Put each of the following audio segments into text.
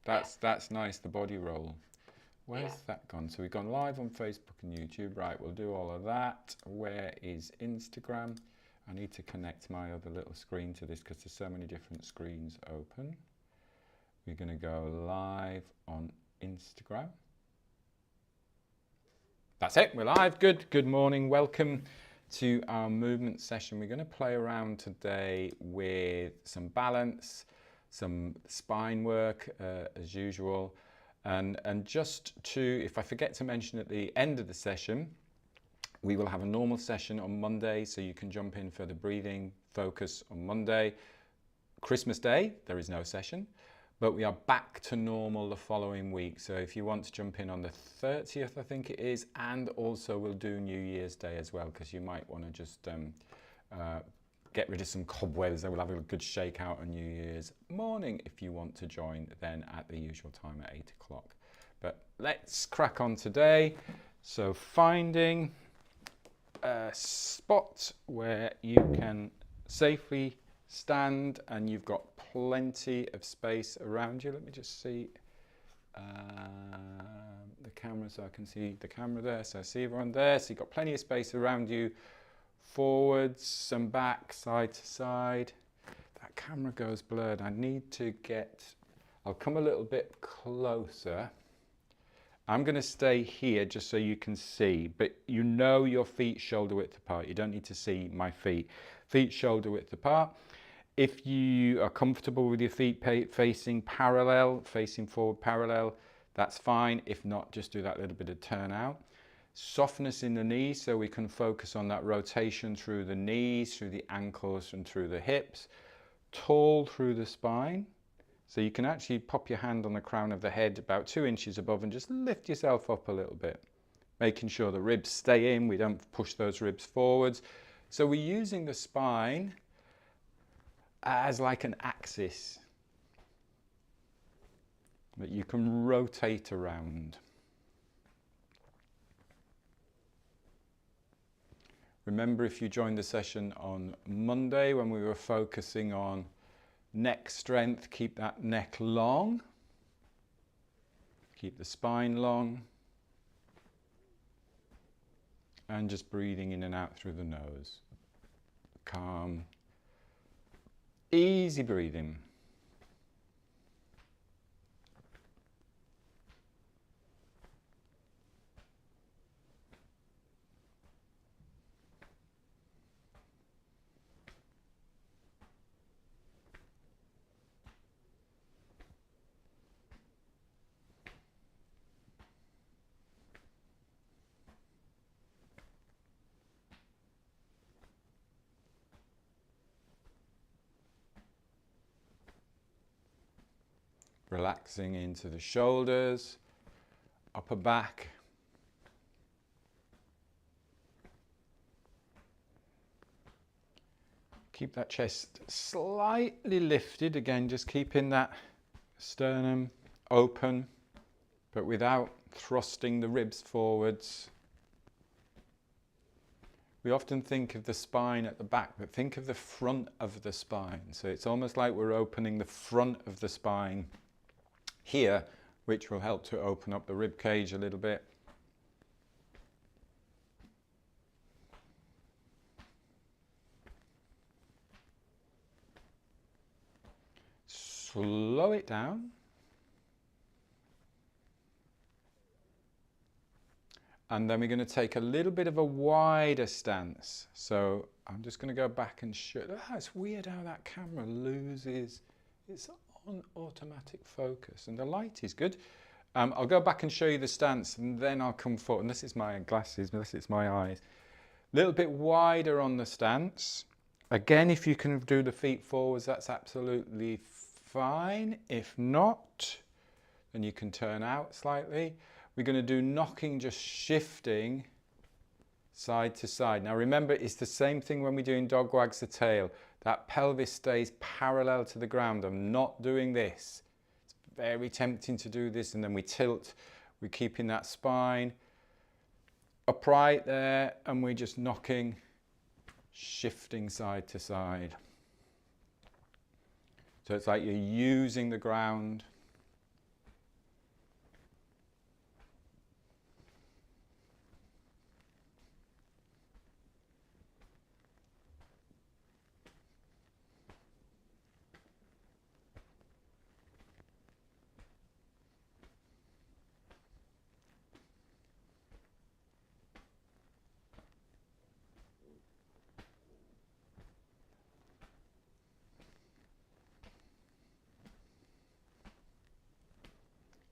That's nice, the body roll. Where's that gone? So we've gone live on Facebook and YouTube. Right, we'll do all of that. Where is Instagram? I need to connect my other little screen to this because there's so many different screens open. We're going to go live on Instagram. That's it, we're live. Good morning. Welcome to our movement session. We're going to play around today with some balance, some spine work as usual. And just to, if I forget to mention at the end of the session, we will have a normal session on Monday, so you can jump in for the breathing focus on Monday. Christmas Day, there is no session, but we are back to normal the following week. So if you want to jump in on the 30th, I think it is, and also we'll do New Year's Day as well, because you might want to just get rid of some cobwebs. We'll have a good shakeout on New Year's morning if you want to join then at the usual time at 8 o'clock. But let's crack on today. So finding a spot where you can safely stand and you've got plenty of space around you. Let me just see the camera so I can see the camera there. So I see everyone there. So you've got plenty of space around you. Forwards and back, side to side. That camera goes blurred. I need to get, I'll come a little bit closer. I'm going to stay here just so you can see, but you know your feet shoulder width apart. You don't need to see my feet. Feet shoulder width apart. If you are comfortable with your feet facing parallel, facing forward parallel, that's fine. If not, just do that little bit of turn out. Softness in the knees, so we can focus on that rotation through the knees, through the ankles and through the hips. Tall through the spine, so you can actually pop your hand on the crown of the head about 2 inches above and just lift yourself up a little bit, making sure the ribs stay in, we don't push those ribs forwards. So we're using the spine as like an axis that you can rotate around. Remember, if you joined the session on Monday when we were focusing on neck strength, keep that neck long, keep the spine long, and just breathing in and out through the nose. Calm, easy breathing. Relaxing into the shoulders, upper back. Keep that chest slightly lifted, again just keeping that sternum open, but without thrusting the ribs forwards. We often think of the spine at the back, but think of the front of the spine. So it's almost like we're opening the front of the spine here, which will help to open up the rib cage a little bit. Slow it down. And then we're going to take a little bit of a wider stance. So I'm just going to go back and show. It's weird how that camera loses its on automatic focus, and the light is good. I'll go back and show you the stance, and then I'll come forward. Unless it's my glasses, unless it's my eyes. A little bit wider on the stance. Again, if you can do the feet forwards, that's absolutely fine. If not, then you can turn out slightly. We're going to do knocking, just shifting side to side. Now remember, it's the same thing when we're doing dog wags the tail. That pelvis stays parallel to the ground. I'm not doing this. It's very tempting to do this, and then we tilt. We're keeping that spine upright there, and we're just knocking, shifting side to side. So it's like you're using the ground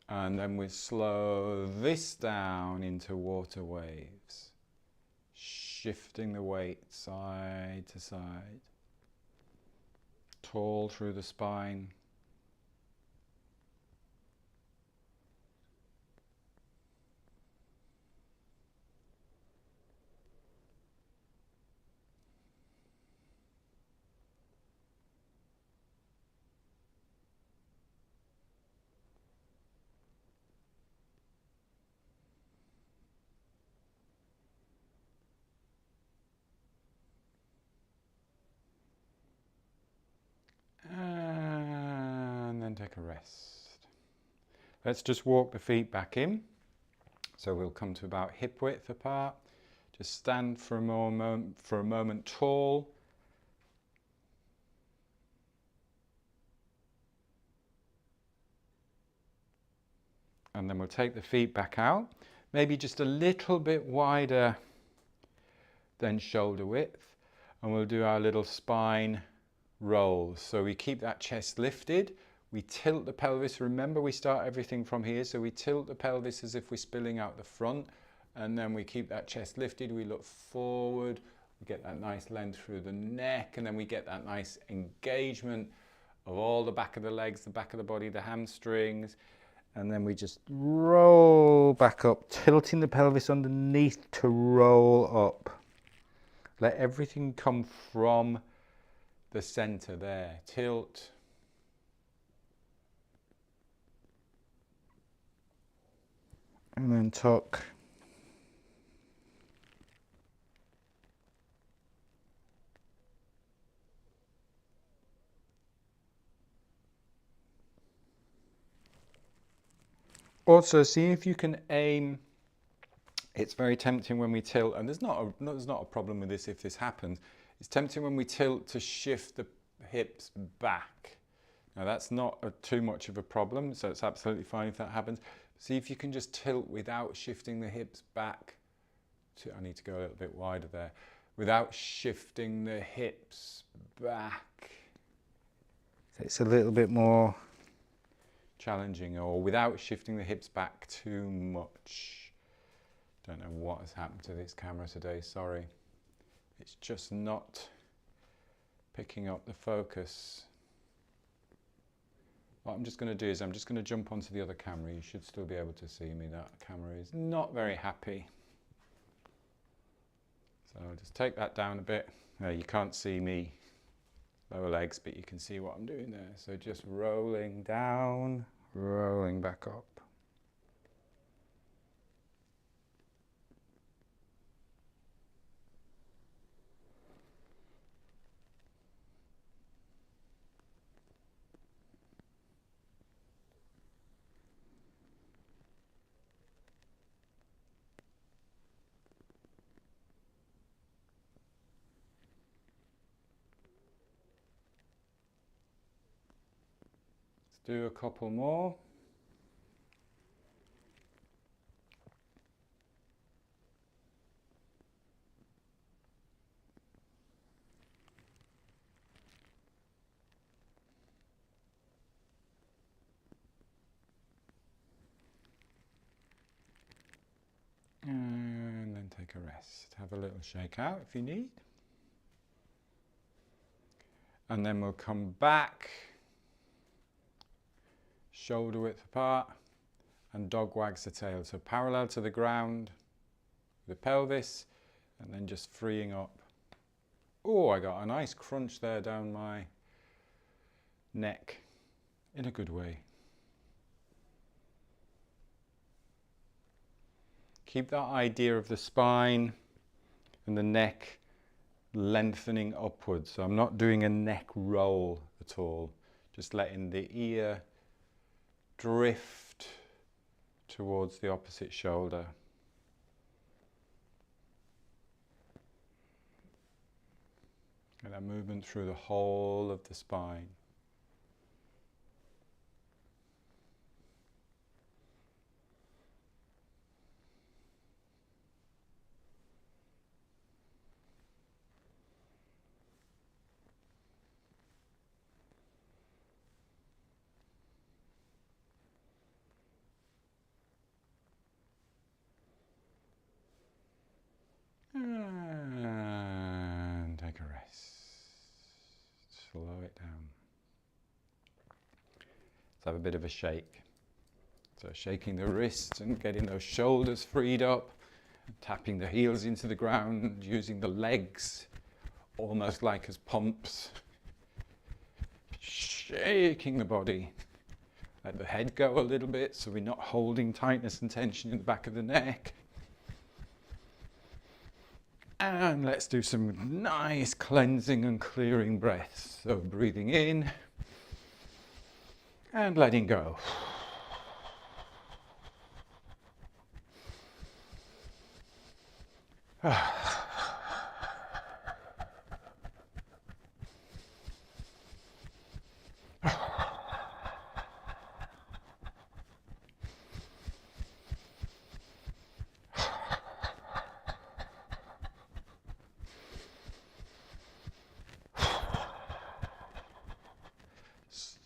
And then we slow this down into water waves, shifting the weight side to side, tall through the spine. And then take a rest. Let's just walk the feet back in. So we'll come to about hip width apart. Just stand for a moment tall. And then we'll take the feet back out. Maybe just a little bit wider than shoulder width. And we'll do our little spine rolls. So we keep that chest lifted. We tilt the pelvis. Remember, we start everything from here. So we tilt the pelvis as if we're spilling out the front. And then we keep that chest lifted. We look forward. We get that nice length through the neck. And then we get that nice engagement of all the back of the legs, the back of the body, the hamstrings. And then we just roll back up, tilting the pelvis underneath to roll up. Let everything come from the center there. Tilt. And then tuck. Also, see if you can aim. It's very tempting when we tilt, and there's not a problem with this if this happens. It's tempting when we tilt to shift the hips back. Now that's not too much of a problem, so it's absolutely fine if that happens. See if you can just tilt without shifting the hips back. I need to go a little bit wider there. Without shifting the hips back. It's a little bit more challenging, or without shifting the hips back too much. Don't know what has happened to this camera today, sorry. It's just not picking up the focus. What I'm just going to do is I'm just going to jump onto the other camera. You should still be able to see me. That camera is not very happy. So I'll just take that down a bit. You can't see me lower legs, but you can see what I'm doing there. So just rolling down, rolling back up. Do a couple more. And then take a rest. Have a little shake out if you need. And then we'll come back. Shoulder width apart, and dog wags the tail. So parallel to the ground, the pelvis, and then just freeing up. Oh, I got a nice crunch there down my neck in a good way. Keep that idea of the spine and the neck lengthening upwards. So I'm not doing a neck roll at all, just letting the ear drift towards the opposite shoulder. And that movement through the whole of the spine. Let's have a bit of a shake. So shaking the wrists and getting those shoulders freed up, tapping the heels into the ground, using the legs almost like as pumps. Shaking the body. Let the head go a little bit so we're not holding tightness and tension in the back of the neck. And let's do some nice cleansing and clearing breaths. So breathing in and letting go.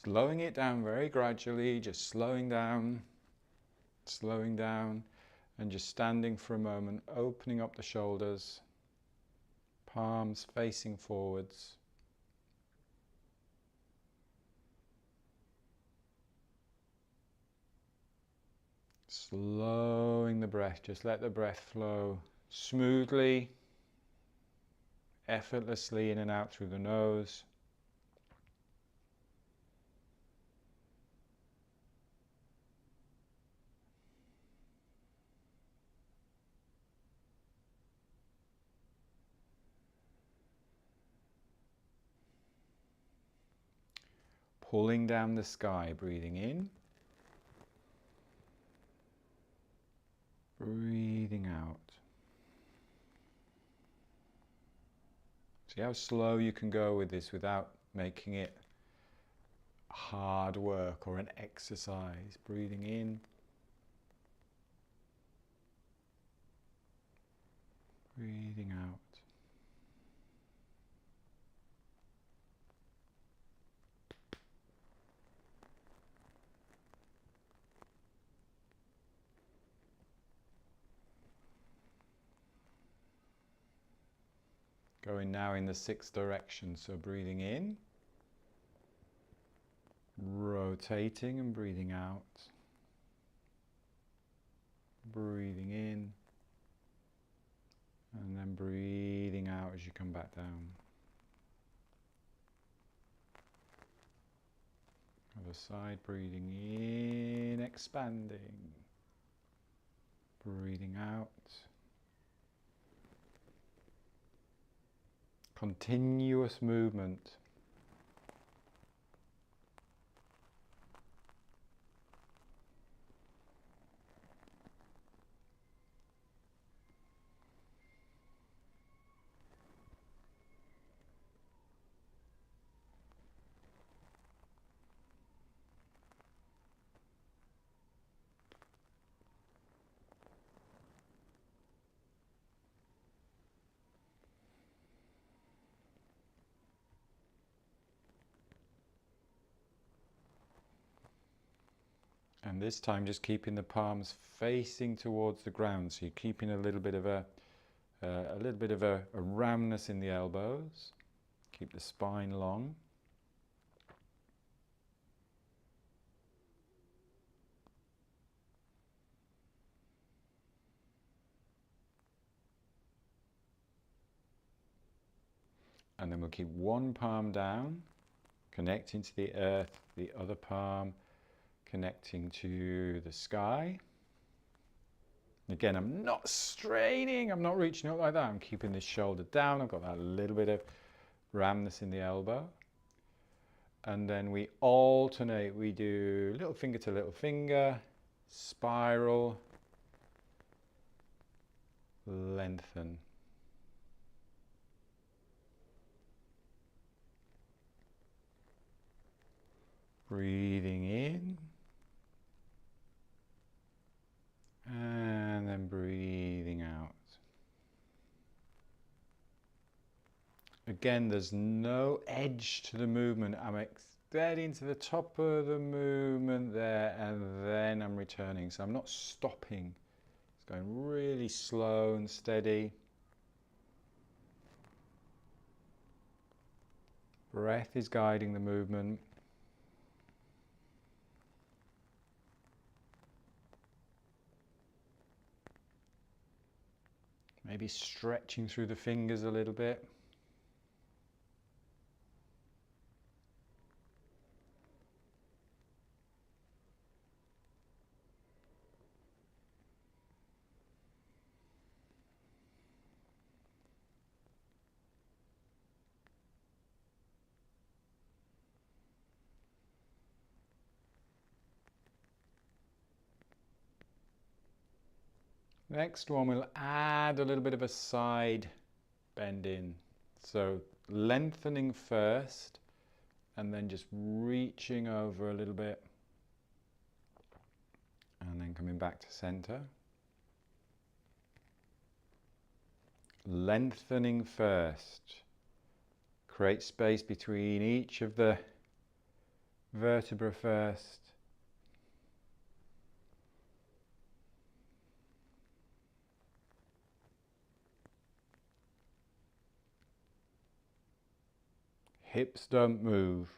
Slowing it down very gradually, just slowing down, and just standing for a moment, opening up the shoulders, palms facing forwards. Slowing the breath, just let the breath flow smoothly, effortlessly in and out through the nose. Pulling down the sky, breathing in, breathing out. See how slow you can go with this without making it hard work or an exercise. Breathing in, breathing out. Going now in the sixth direction, so breathing in, rotating and breathing out, breathing in, and then breathing out as you come back down. Other side, breathing in, expanding, breathing out. Continuous movement. And this time just keeping the palms facing towards the ground, so you're keeping a little bit of a roundness in the elbows. Keep the spine long. And then we'll keep one palm down, connecting to the earth, the other palm connecting to the sky. Again, I'm not straining, I'm not reaching up like that, I'm keeping this shoulder down, I've got that little bit of roundness in the elbow. And then we alternate, we do little finger to little finger, spiral, lengthen. Breathing in, and then breathing out. Again, there's no edge to the movement. I'm extending to the top of the movement there, and then I'm returning. So I'm not stopping. It's going really slow and steady. Breath is guiding the movement. Maybe stretching through the fingers a little bit. Next one, we'll add a little bit of a side bend in. So lengthening first and then just reaching over a little bit and then coming back to center. Lengthening first. Create space between each of the vertebrae first. Hips don't move.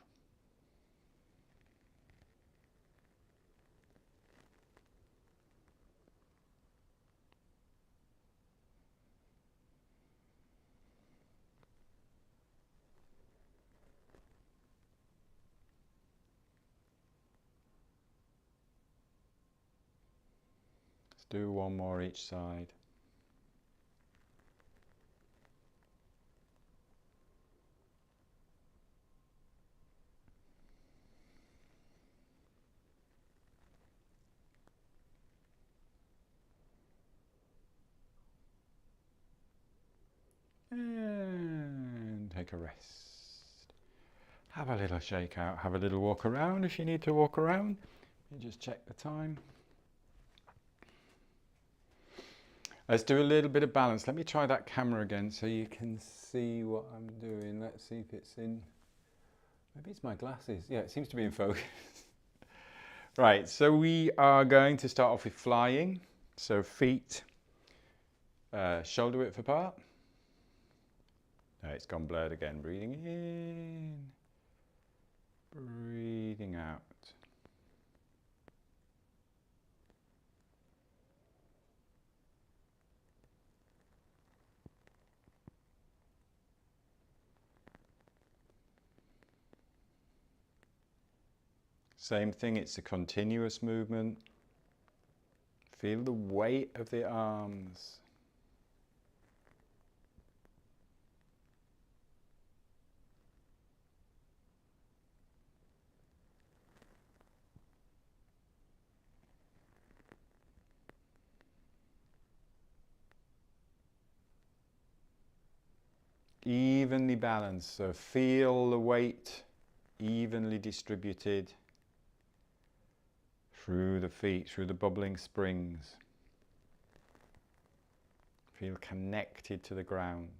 Let's do one more each side. And take a rest. Have a little shake out, have a little walk around if you need to walk around. You just check the time. Let's do a little bit of balance. Let me try that camera again so you can see what I'm doing. Let's see if it's in. Maybe it's my glasses. Yeah, it seems to be in focus. Right, so we are going to start off with flying. So feet shoulder width apart. No, it's gone blurred again. Breathing in, breathing out. Same thing, it's a continuous movement. Feel the weight of the arms. Evenly balanced, so feel the weight evenly distributed through the feet, through the bubbling springs. Feel connected to the ground.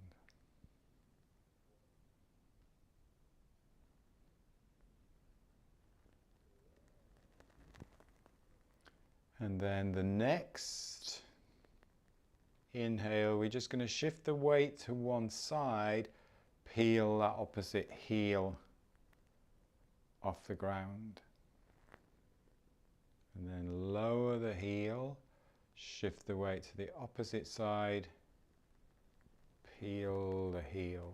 And then the next inhale, we're just going to shift the weight to one side, peel that opposite heel off the ground. And then lower the heel, shift the weight to the opposite side, peel the heel.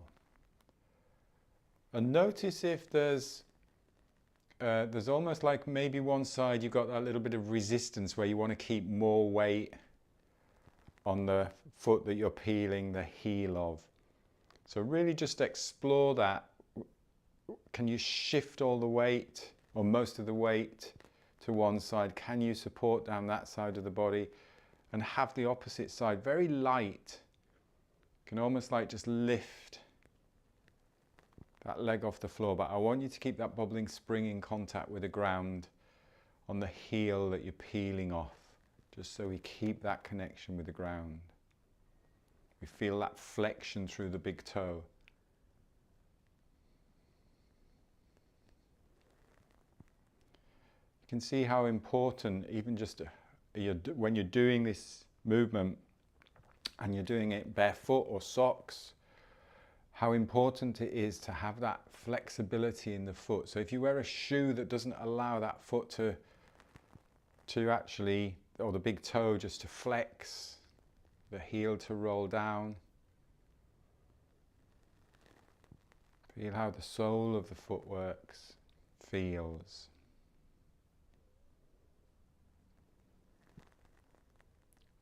And notice if there's almost like maybe one side you've got that little bit of resistance where you want to keep more weight on the foot that you're peeling the heel of. So really just explore that. Can you shift all the weight or most of the weight to one side? Can you support down that side of the body and have the opposite side very light? You can almost like just lift that leg off the floor, but I want you to keep that bubbling spring in contact with the ground on the heel that you're peeling off, just so we keep that connection with the ground. We feel that flexion through the big toe. You can see how important, even just when you're doing this movement and you're doing it barefoot or socks, how important it is to have that flexibility in the foot. So if you wear a shoe that doesn't allow that foot to actually, or the big toe just to flex, the heel to roll down. Feel how the sole of the foot works, feels.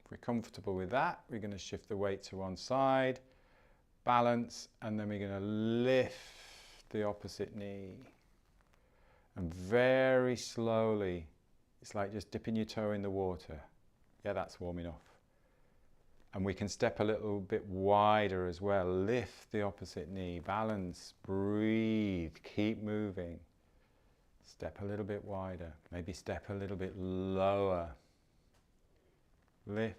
If we're comfortable with that, we're going to shift the weight to one side, balance, and then we're going to lift the opposite knee. And very slowly, it's like just dipping your toe in the water. Yeah, that's warm enough. And we can step a little bit wider as well. Lift the opposite knee, balance, breathe, keep moving. Step a little bit wider, maybe step a little bit lower. Lift.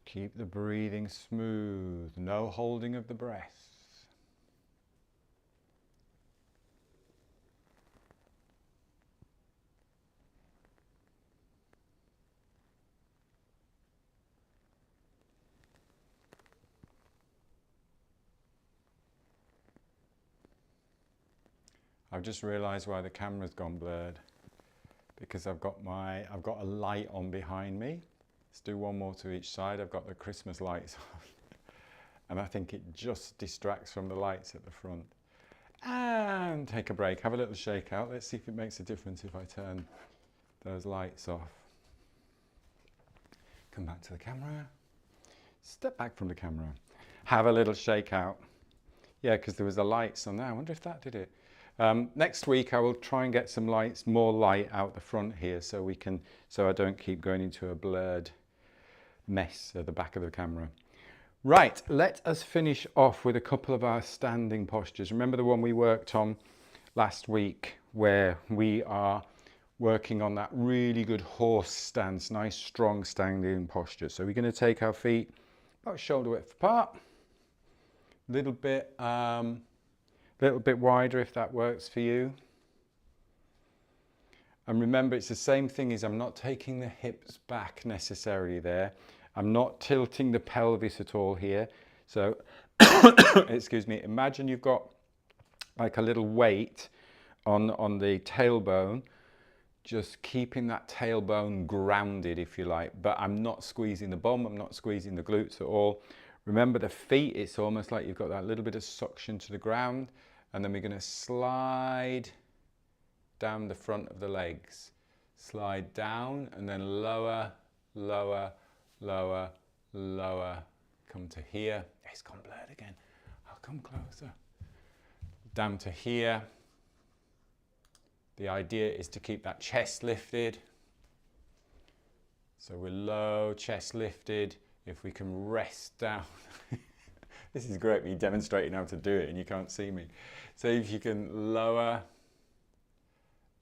Keep the breathing smooth, no holding of the breath. I've just realised why the camera's gone blurred, because I've got a light on behind me. Let's do one more to each side. I've got the Christmas lights on and I think it just distracts from the lights at the front. And take a break, have a little shake out. Let's see if it makes a difference if I turn those lights off. Come back to the camera. Step back from the camera. Have a little shake out. Yeah, because there was the lights on there. I wonder if that did it. Next week I will try and get some lights, more light out the front here, so I don't keep going into a blurred mess at the back of the camera. Right, let us finish off with a couple of our standing postures. Remember the one we worked on last week, where we are working on that really good horse stance, nice strong standing posture. So we're going to take our feet about shoulder width apart, little bit wider if that works for you. And remember, it's the same thing as I'm not taking the hips back necessarily there. I'm not tilting the pelvis at all here. So, excuse me, imagine you've got like a little weight on the tailbone, just keeping that tailbone grounded, if you like. But I'm not squeezing the bum, I'm not squeezing the glutes at all. Remember the feet, it's almost like you've got that little bit of suction to the ground. And then we're going to slide down the front of the legs. Slide down and then lower, lower, lower, lower. Come to here. It's gone blurred again. I'll come closer. Down to here. The idea is to keep that chest lifted. So we're low, chest lifted. If we can rest down. This is great, me demonstrating how to do it and you can't see me. So if you can lower,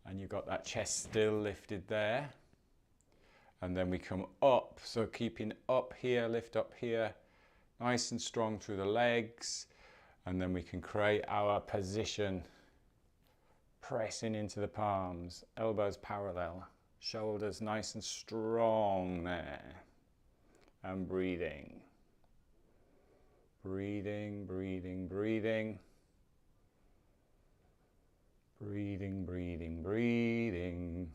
and you've got that chest still lifted there. And then we come up, so keeping up here, lift up here, nice and strong through the legs. And then we can create our position, pressing into the palms, elbows parallel, shoulders nice and strong there. And breathing. Breathing, breathing, breathing. Breathing, breathing, breathing.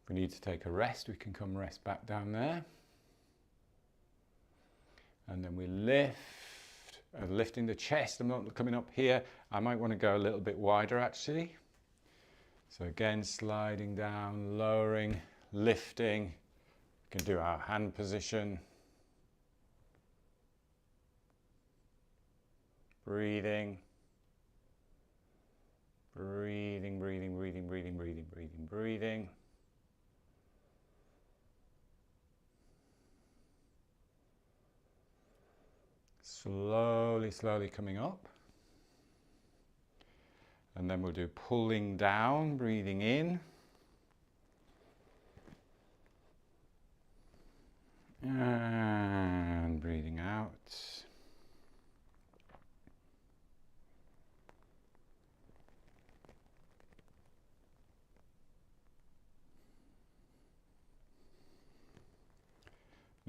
If we need to take a rest, we can come rest back down there. And then we lift, lifting the chest. I'm not coming up here. I might want to go a little bit wider actually. So again, sliding down, lowering, lifting. We can do our hand position. Breathing. Breathing, breathing, breathing, breathing, breathing, breathing, breathing. Slowly, slowly coming up. And then we'll do pulling down, breathing in. And breathing out.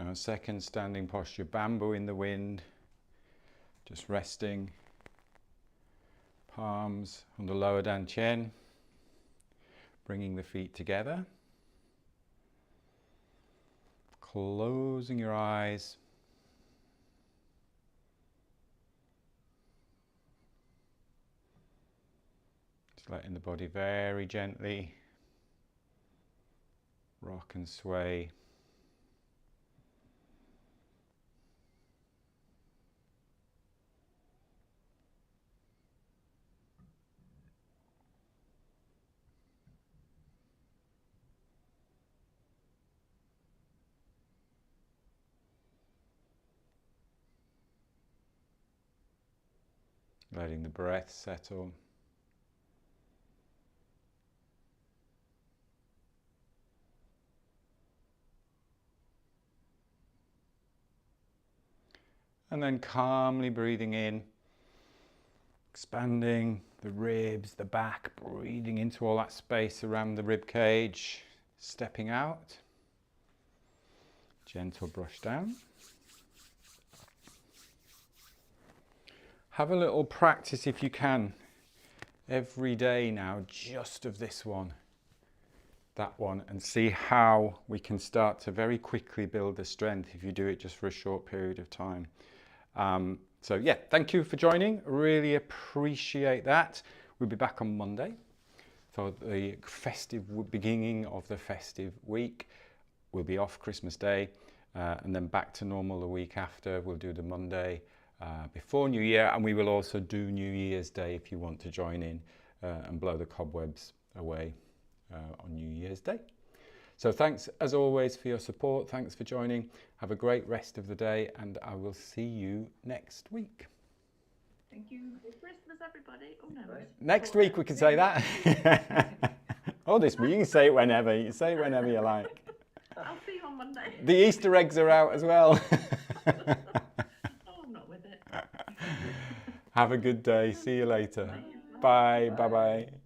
Now second standing posture, bamboo in the wind, just resting, palms on the lower dantian, bringing the feet together, closing your eyes, just letting the body very gently rock and sway. Letting the breath settle. And then calmly breathing in, expanding the ribs, the back, breathing into all that space around the rib cage, stepping out. Gentle brush down. Have a little practice if you can every day now, just of this one, that one, and see how we can start to very quickly build the strength if you do it just for a short period of time. So yeah, thank you for joining. Really appreciate that. We'll be back on Monday for the beginning of the festive week. We'll be off Christmas Day and then back to normal the week after. We'll do the Monday before New Year, and we will also do New Year's Day if you want to join in and blow the cobwebs away on New Year's Day. So thanks as always for your support. Thanks for joining. Have a great rest of the day, and I will see you next week. Thank you. Merry Christmas, everybody. Oh no. Next week we can say that. Or this week, you can say it whenever. You can say it whenever you like. I'll see you on Monday. The Easter eggs are out as well. Oh, I'm not with it. Have a good day. See you later. Bye. Bye-bye.